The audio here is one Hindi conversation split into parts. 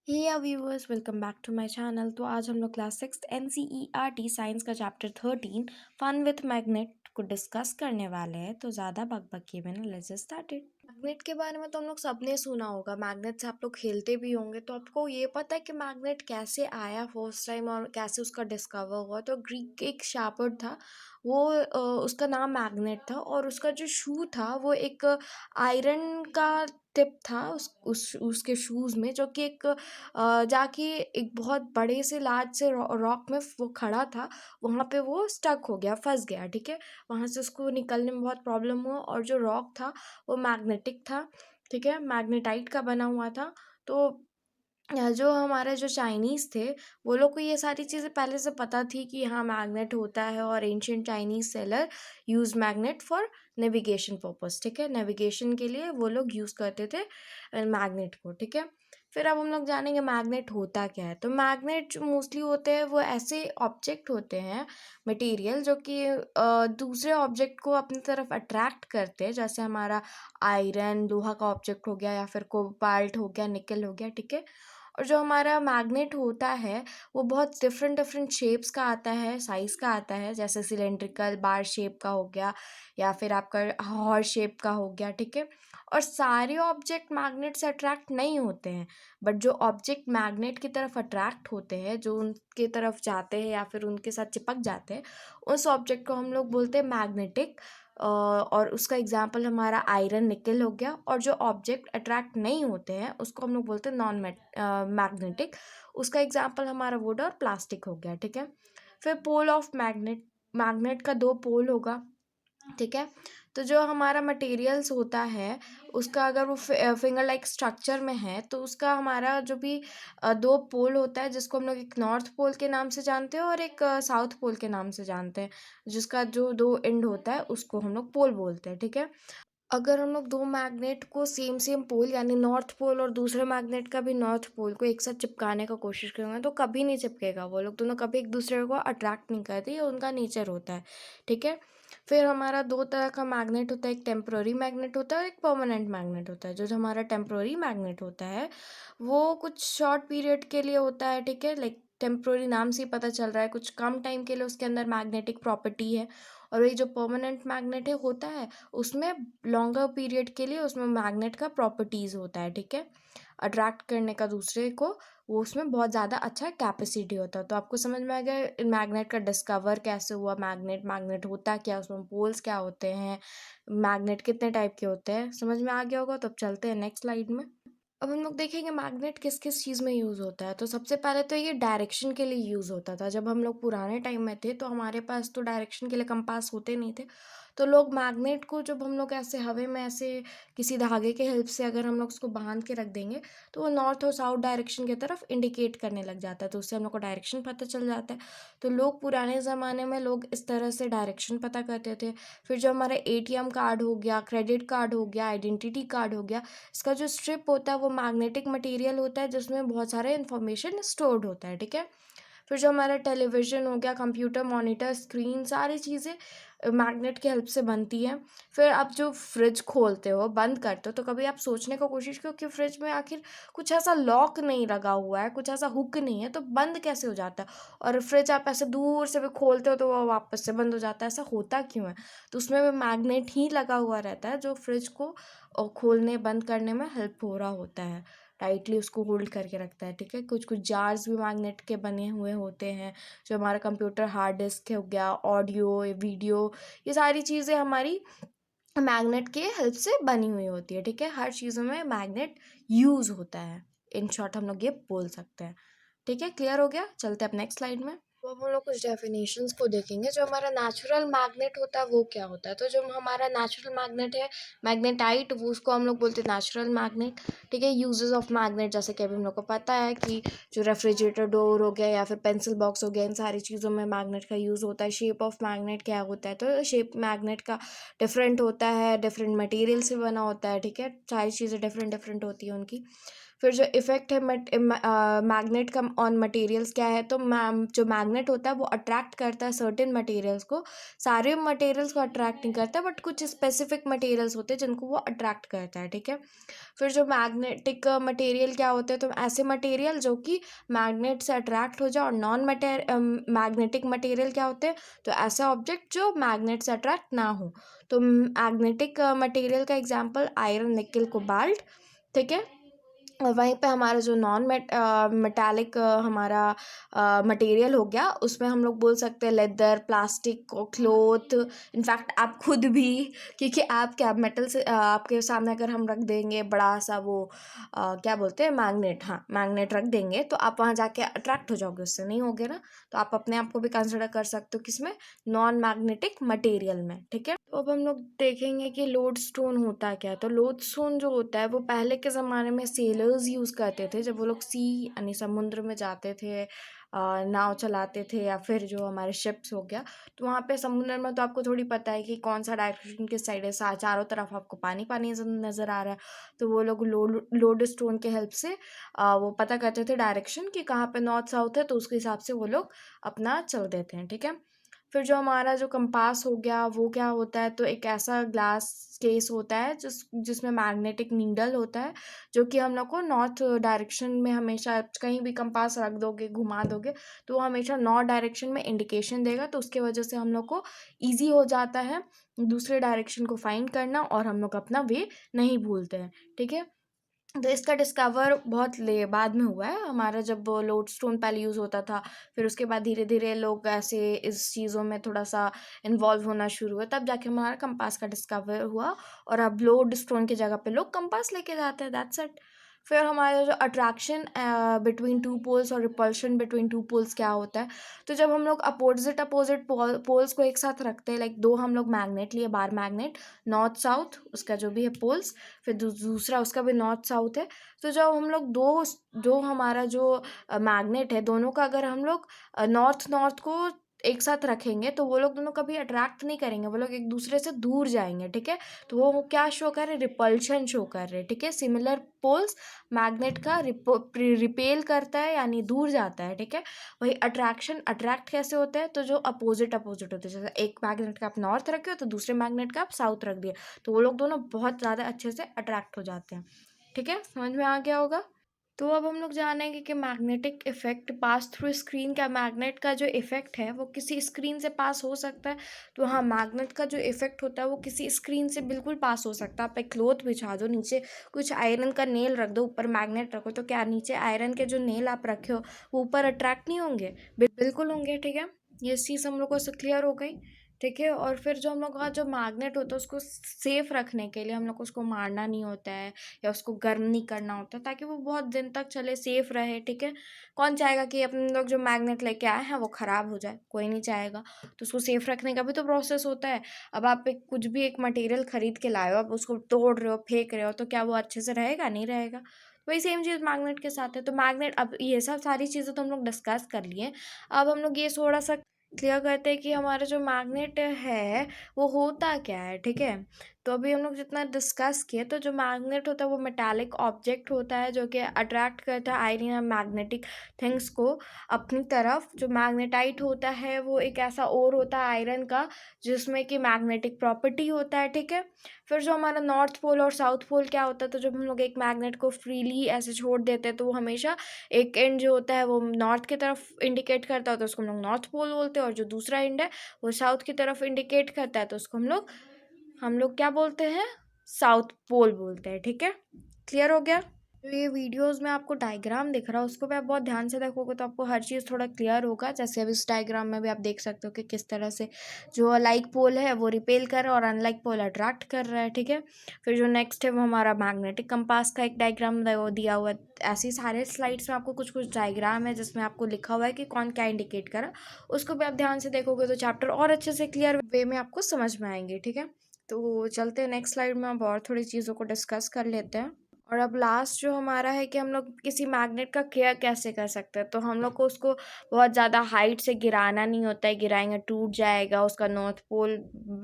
Hey viewers, welcome back to my channel. तो आज हम लोग क्लास 6 NCERT साइंस का चैप्टर 13 फन विथ मैग्नेट को डिस्कस करने वाले हैं। तो ज़्यादा बकबक किए बिना लेट्स स्टार्टेड। मैग्नेट के बारे में तो हम लोग सबने सुना होगा, मैग्नेट से आप लोग खेलते भी होंगे। तो आपको ये पता है कि मैग्नेट कैसे आया फर्स्ट टाइम और कैसे उसका डिस्कवर हुआ? तो ग्रीक एक शापर्ड था, वो उसका नाम मैग्नेट था और उसका जो शू था वो एक आयरन का टिप था उसके शूज़ में, जो कि एक जाके एक बहुत बड़े से लार्ज से रॉक में वो खड़ा था। वहाँ पे वो स्टक हो गया, फंस गया। ठीक है, वहाँ से उसको निकलने में बहुत प्रॉब्लम हुआ और जो रॉक था वो मैग्नेटिक था। ठीक है, मैग्नेटाइट का बना हुआ था। तो जो हमारे जो चाइनीज़ थे, वो लोग को ये सारी चीज़ें पहले से पता थी कि हाँ मैग्नेट होता है, और ancient Chinese seller use magnet for navigation purpose. ठीक है, नेविगेशन के लिए वो लोग यूज़ करते थे मैग्नेट को। ठीक है, फिर अब हम लोग जानेंगे मैग्नेट होता क्या है। तो मैग्नेट जो मोस्टली होते हैं वो ऐसे ऑब्जेक्ट होते हैं, मटेरियल, जो कि दूसरे ऑब्जेक्ट को अपनी तरफ अट्रैक्ट करते हैं। जैसे हमारा आयरन, लोहा का ऑब्जेक्ट हो गया, या फिर कोबाल्ट हो गया, निकल हो गया। ठीक है, और जो हमारा मैग्नेट होता है वो बहुत डिफरेंट डिफरेंट शेप्स का आता है, साइज़ का आता है। जैसे सिलेंड्रिकल बार शेप का हो गया, या फिर आपका हॉर्स शेप का हो गया। ठीक है, और सारे ऑब्जेक्ट मैग्नेट से अट्रैक्ट नहीं होते हैं, बट जो ऑब्जेक्ट मैग्नेट की तरफ अट्रैक्ट होते हैं, जो उनके तरफ जाते हैं या फिर उनके साथ चिपक जाते हैं, उस ऑब्जेक्ट को हम लोग बोलते हैं मैग्नेटिक। और उसका एग्जाम्पल हमारा आयरन, निकल हो गया। और जो ऑब्जेक्ट अट्रैक्ट नहीं होते हैं उसको हम लोग बोलते हैं नॉन मैग्नेटिक। उसका एग्जाम्पल हमारा वुड और प्लास्टिक हो गया। ठीक है, फिर पोल ऑफ मैग्नेट, मैग्नेट का दो पोल होगा। ठीक है, तो जो हमारा मटेरियल्स होता है उसका अगर वो फिंगर लाइक स्ट्रक्चर में है, तो उसका हमारा जो भी दो पोल होता है, जिसको हम लोग एक नॉर्थ पोल के नाम से जानते हैं और एक साउथ पोल के नाम से जानते हैं। जिसका जो दो एंड होता है उसको हम लोग पोल बोलते हैं। ठीक है, अगर हम लोग दो मैग्नेट को सेम सेम पोल यानी नॉर्थ पोल और दूसरे मैग्नेट का भी नॉर्थ पोल को एक साथ चिपकाने का कोशिश करेंगे तो कभी नहीं चिपकेगा। वो लोग दोनों कभी एक दूसरे को अट्रैक्ट नहीं करते, ये उनका नेचर होता है। ठीक है, फिर हमारा दो तरह का मैग्नेट होता है, एक टेम्प्रोरी मैग्नेट होता है और एक परमानेंट मैग्नेट होता है। जो हमारा टेम्प्रोरी मैग्नेट होता है वो कुछ शॉर्ट पीरियड के लिए होता है। ठीक है, लाइक टेम्प्रोरी नाम से ही पता चल रहा है, कुछ कम टाइम के लिए उसके अंदर मैग्नेटिक प्रॉपर्टी है। और वही जो परमानेंट मैग्नेट है होता है, उसमें लॉन्गर पीरियड के लिए उसमें मैग्नेट का प्रॉपर्टीज़ होता है। ठीक है, अट्रैक्ट करने का दूसरे को, वो उसमें बहुत ज़्यादा अच्छा कैपेसिटी होता है। तो आपको समझ में आ गया मैग्नेट का डिस्कवर कैसे हुआ, मैग्नेट मैग्नेट होता क्या, उसमें पोल्स क्या होते हैं, मैग्नेट कितने टाइप के होते हैं, समझ में आ गया होगा। तो अब चलते हैं नेक्स्ट स्लाइड में। अब हम लोग देखेंगे मैग्नेट किस किस चीज़ में यूज़ होता है। तो सबसे पहले तो ये डायरेक्शन के लिए यूज़ होता था। जब हम लोग पुराने टाइम में थे तो हमारे पास तो डायरेक्शन के लिए कंपास होते नहीं थे। तो लोग मैग्नेट को, जब हम लोग ऐसे हवा में ऐसे किसी धागे के हेल्प से अगर हम लोग उसको बांध के रख देंगे, तो वो नॉर्थ और साउथ डायरेक्शन की तरफ इंडिकेट करने लग जाता है। तो उससे हम लोग को डायरेक्शन पता चल जाता है। तो लोग पुराने ज़माने में लोग इस तरह से डायरेक्शन पता करते थे। फिर जो हमारा ATM कार्ड हो गया, क्रेडिट कार्ड हो गया, आइडेंटिटी कार्ड हो गया, इसका जो स्ट्रिप होता है वो मैग्नेटिक मटेरियल होता है, जिसमें बहुत सारा इन्फॉर्मेशन स्टोर्ड होता है। ठीक है, फिर जो हमारा टेलीविज़न हो गया, कंप्यूटर मॉनिटर, स्क्रीन, सारी चीज़ें मैग्नेट की हेल्प से बनती हैं। फिर आप जो फ्रिज खोलते हो, बंद करते हो, तो कभी आप सोचने का कोशिश करो कि फ्रिज में आखिर कुछ ऐसा लॉक नहीं लगा हुआ है, कुछ ऐसा हुक नहीं है, तो बंद कैसे हो जाता है? और फ्रिज आप ऐसे दूर से भी खोलते हो तो वो वापस से बंद हो जाता है, ऐसा होता क्यों है? तो उसमें भी मैग्नेट ही लगा हुआ रहता है, जो फ्रिज को खोलने बंद करने में हेल्प हो रहा होता है, टाइटली उसको होल्ड करके रखता है। ठीक है, कुछ कुछ जार्स भी मैग्नेट के बने हुए होते हैं। जो हमारा कंप्यूटर हार्ड डिस्क हो गया, ऑडियो, वीडियो, ये सारी चीज़ें हमारी मैग्नेट के हेल्प से बनी हुई होती है। ठीक है, हर चीज़ों में मैग्नेट यूज़ होता है, इन शॉर्ट हम लोग ये बोल सकते हैं। ठीक है, क्लियर हो गया। चलते हैं अब नेक्स्ट स्लाइड में। तो अब हम लोग कुछ डेफिनेशंस को देखेंगे। जो हमारा नेचुरल मैग्नेट होता है वो क्या होता है? तो जो हमारा नेचुरल मैग्नेट है, मैग्नेटाइट, वो उसको हम लोग बोलते हैं नेचुरल मैग्नेट। ठीक है, यूजेस ऑफ मैग्नेट, जैसे कि अभी हम लोग को पता है कि जो रेफ्रिजरेटर डोर हो गया या फिर पेंसिल बॉक्स हो गया, इन सारी चीज़ों में मैग्नेट का यूज़ होता है। शेप ऑफ मैग्नेट क्या होता है? तो शेप मैग्नेट का डिफरेंट होता है, डिफरेंट मटेरियल से बना होता है। ठीक है, सारी चीज़ें डिफरेंट डिफरेंट होती है उनकी। फिर जो इफ़ेक्ट है मैग्नेट का ऑन मटेरियल्स क्या है, तो जो मैग्नेट होता है वो अट्रैक्ट करता है सर्टेन मटेरियल्स को, सारे मटेरियल्स को अट्रैक्ट नहीं करता, बट कुछ स्पेसिफिक मटेरियल्स होते हैं जिनको वो अट्रैक्ट करता है, ठीक है। फिर जो मैग्नेटिक मटेरियल क्या होते हैं, तो ऐसे मटेरियल जो कि मैग्नेट से अट्रैक्ट हो जाए, और नॉन मैग्नेटिक मटेरियल क्या होते हैं, तो ऐसे ऑब्जेक्ट जो मैग्नेट से अट्रैक्ट ना हो। तो मैग्नेटिक मटेरियल का एग्जांपल आयरन, निकल, कोबाल्ट, ठीक है। और वहीं पे हमारा जो नॉन मेटालिक हमारा मटेरियल हो गया, उसमें हम लोग बोल सकते हैं लेदर, प्लास्टिक, क्लोथ। इनफैक्ट आप खुद भी, क्योंकि आप क्या मेटल से आपके सामने अगर हम रख देंगे बड़ा सा वो क्या बोलते हैं, मैग्नेट, हाँ मैग्नेट रख देंगे, तो आप वहाँ जाके अट्रैक्ट हो जाओगे, उससे नहीं होगे ना। तो आप अपने आप को भी कंसिडर कर सकते हो किसमें, नॉन मैग्नेटिक मटेरियल में, ठीक है। तो अब हम लोग देखेंगे कि लोड स्टोन होता क्या है। तो लोड स्टोन जो होता है वो पहले के ज़माने में सेलर्स यूज़ करते थे, जब वो लोग सी यानी समुद्र में जाते थे, नाव चलाते थे, या फिर जो हमारे शिप्स हो गया, तो वहाँ पे समुद्र में तो आपको थोड़ी पता है कि कौन सा डायरेक्शन किस साइड है, चारों तरफ आपको पानी पानी नज़र आ रहा है। तो वो लोग लोड स्टोन के हेल्प से वो पता करते थे डायरेक्शन कि कहाँ पे नॉर्थ साउथ है, तो उसके हिसाब से वो लोग अपना चल देते हैं, ठीक है। फिर जो हमारा जो कंपास हो गया वो क्या होता है, तो एक ऐसा ग्लास केस होता है जिसमें मैग्नेटिक नीडल होता है, जो कि हम लोग को नॉर्थ डायरेक्शन में हमेशा, कहीं भी कंपास रख दोगे, घुमा दोगे, तो वो हमेशा नॉर्थ डायरेक्शन में इंडिकेशन देगा। तो उसके वजह से हम लोग को ईजी हो जाता है दूसरे डायरेक्शन को फाइंड करना, और हम लोग अपना वे नहीं भूलते हैं, ठीक है। तो इसका डिस्कवर बहुत ले बाद में हुआ है हमारा, जब लोड स्टोन पहले यूज़ होता था, फिर उसके बाद धीरे धीरे लोग ऐसे इस चीज़ों में थोड़ा सा इन्वॉल्व होना शुरू हुआ, तब जाके हमारा कंपास का डिस्कवर हुआ, और अब लोड स्टोन की जगह पे लोग कंपास लेके जाते हैं, दैट्स इट। फिर हमारा जो अट्रैक्शन बिटवीन टू पोल्स और रिपल्शन बिटवीन टू पोल्स क्या होता है, तो जब हम लोग अपोजिट अपोजिट पोल्स को एक साथ रखते हैं, लाइक दो हम लोग मैग्नेट लिए, बार मैग्नेट, नॉर्थ साउथ उसका जो भी है पोल्स, फिर दूसरा उसका भी नॉर्थ साउथ है। तो जब हम लोग जो हमारा जो मैग्नेट है, दोनों का अगर हम लोग नॉर्थ नॉर्थ को एक साथ रखेंगे, तो वो लोग दोनों कभी अट्रैक्ट नहीं करेंगे, वो लोग एक दूसरे से दूर जाएंगे, ठीक है। तो वो क्या शो कर रहे हैं, रिपल्शन शो कर रहे हैं, ठीक है। सिमिलर पोल्स मैग्नेट का रिपेल करता है, यानी दूर जाता है, ठीक है। वही अट्रैक्शन, अट्रैक्ट कैसे होता है, तो जो अपोजिट अपोजिट होते हैं, जैसे एक मैग्नेट का आप नॉर्थ रखे हो तो दूसरे मैग्नेट का आप साउथ रख दिए, तो वो लोग दोनों बहुत ज़्यादा अच्छे से अट्रैक्ट हो जाते हैं, ठीक है। समझ में आ गया होगा। तो अब हम लोग जानेंगे कि magnetic effect pass through screen, क्या मैग्नेट का जो इफेक्ट है वो किसी स्क्रीन से पास हो सकता है। तो हाँ, मैग्नेट का जो इफेक्ट होता है वो किसी स्क्रीन से बिल्कुल पास हो सकता है। आप एक क्लोथ बिछा दो, नीचे कुछ आयरन का नेल रख दो, ऊपर मैग्नेट रखो, तो क्या नीचे आयरन के जो नेल आप रखे हो वो ऊपर अट्रैक्ट नहीं होंगे? बिल्कुल होंगे, ठीक है। ये चीज़ हम लोग को क्लियर हो गई, ठीक है। और फिर जो हम लोग का जो मैग्नेट होता है उसको सेफ रखने के लिए हम लोग को उसको मारना नहीं होता है, या उसको गर्म नहीं करना होता, ताकि वो बहुत दिन तक चले, सेफ रहे, ठीक है। कौन चाहेगा कि अपने लोग जो मैग्नेट लेके आए हैं वो ख़राब हो जाए, कोई नहीं चाहेगा। तो उसको सेफ रखने का भी तो प्रोसेस होता है। अब आप एक कुछ भी एक मटेरियल खरीद के लाए हो, आप उसको तोड़ रहे हो, फेंक रहे हो, तो क्या वो अच्छे से रहेगा? नहीं रहेगा। वही सेम चीज़ मैग्नेट के साथ है। तो मैग्नेट, अब ये सब सारी चीज़ें तो हम लोग डिस्कस कर लिए। अब हम लोग ये थोड़ा सा क्लियर करते हैं कि हमारा जो मैग्नेट है वो होता क्या है, ठीक है। तो अभी हम लोग जितना डिस्कस किए, तो जो मैग्नेट होता है वो मेटालिक ऑब्जेक्ट होता है, जो कि अट्रैक्ट करता है आयरन या मैग्नेटिक थिंग्स को अपनी तरफ। जो मैग्नेटाइट होता है वो एक ऐसा ओर होता है आयरन का, जिसमें कि मैग्नेटिक प्रॉपर्टी होता है, ठीक है। फिर जो हमारा नॉर्थ पोल और साउथ पोल क्या होता है, तो जब हम लोग एक मैग्नेट को फ्रीली ऐसे छोड़ देते हैं, तो वो हमेशा एक एंड जो होता है वो नॉर्थ की तरफ इंडिकेट करता है, तो उसको हम लोग नॉर्थ पोल बोलते हैं, और जो दूसरा एंड है वो साउथ की तरफ इंडिकेट करता है, तो उसको हम लोग क्या बोलते हैं, साउथ पोल बोलते हैं, ठीक है। क्लियर हो गया। जो ये वीडियोस में आपको डायग्राम दिख रहा है उसको भी आप बहुत ध्यान से देखोगे तो आपको हर चीज़ थोड़ा क्लियर होगा। जैसे अब इस डायग्राम में भी आप देख सकते हो कि किस तरह से जो लाइक पोल है वो रिपेल कर रहा है और अनलाइक पोल अट्रैक्ट कर रहा है, ठीक है। फिर जो नेक्स्ट है वो हमारा मैग्नेटिक कंपास का एक डायग्राम वो दिया हुआ है। ऐसे ही सारे स्लाइड्स में आपको कुछ कुछ डायग्राम है जिसमें आपको लिखा हुआ है कि कौन क्या इंडिकेट करा, उसको भी आप ध्यान से देखोगे तो चैप्टर और अच्छे से क्लियर वे में आपको समझ में आएंगे, ठीक है। तो चलते हैं नेक्स्ट स्लाइड में, अब और थोड़ी चीज़ों को डिस्कस कर लेते हैं। और अब लास्ट जो हमारा है कि हम लोग किसी मैग्नेट का केयर कैसे कर सकते हैं। तो हम लोग को उसको बहुत ज़्यादा हाइट से गिराना नहीं होता है, गिराएंगे टूट जाएगा, उसका नॉर्थ पोल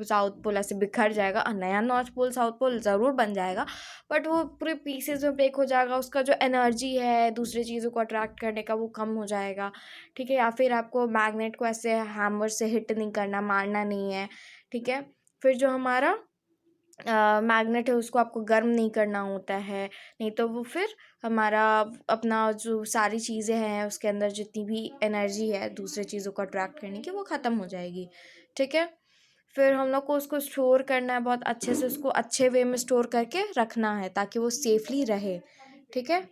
साउथ पोल ऐसे बिखर जाएगा, नया नॉर्थ पोल साउथ पोल ज़रूर बन जाएगा, बट वो पूरे पीसेस में ब्रेक हो जाएगा, उसका जो एनर्जी है दूसरी चीज़ों को अट्रैक्ट करने का वो कम हो जाएगा। ठीक है, या फिर आपको मैग्नेट को ऐसे हैमर से हिट नहीं करना, मारना नहीं है। ठीक है, फिर जो हमारा मैग्नेट है उसको आपको गर्म नहीं करना होता है, नहीं तो वो फिर हमारा अपना जो सारी चीज़ें हैं उसके अंदर जितनी भी एनर्जी है दूसरे चीज़ों को अट्रैक्ट करने की वो ख़त्म हो जाएगी। ठीक है, फिर हम लोग को उसको स्टोर करना है, बहुत अच्छे से उसको अच्छे वे में स्टोर करके रखना है ताकि वो सेफली रहे। ठीक है,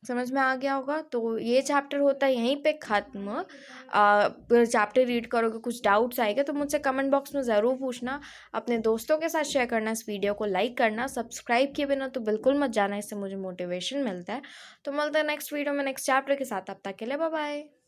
समझ में आ गया होगा। तो ये चैप्टर होता है यहीं पे ख़त्म। चैप्टर रीड करोगे कुछ डाउट्स आएगा तो मुझसे कमेंट बॉक्स में ज़रूर पूछना, अपने दोस्तों के साथ शेयर करना, इस वीडियो को लाइक करना, सब्सक्राइब किए बिना तो बिल्कुल मत जाना, इससे मुझे मोटिवेशन मिलता है। तो मिलते हैं नेक्स्ट वीडियो में नेक्स्ट चैप्टर के साथ, अब तक के लिए बाय बाय।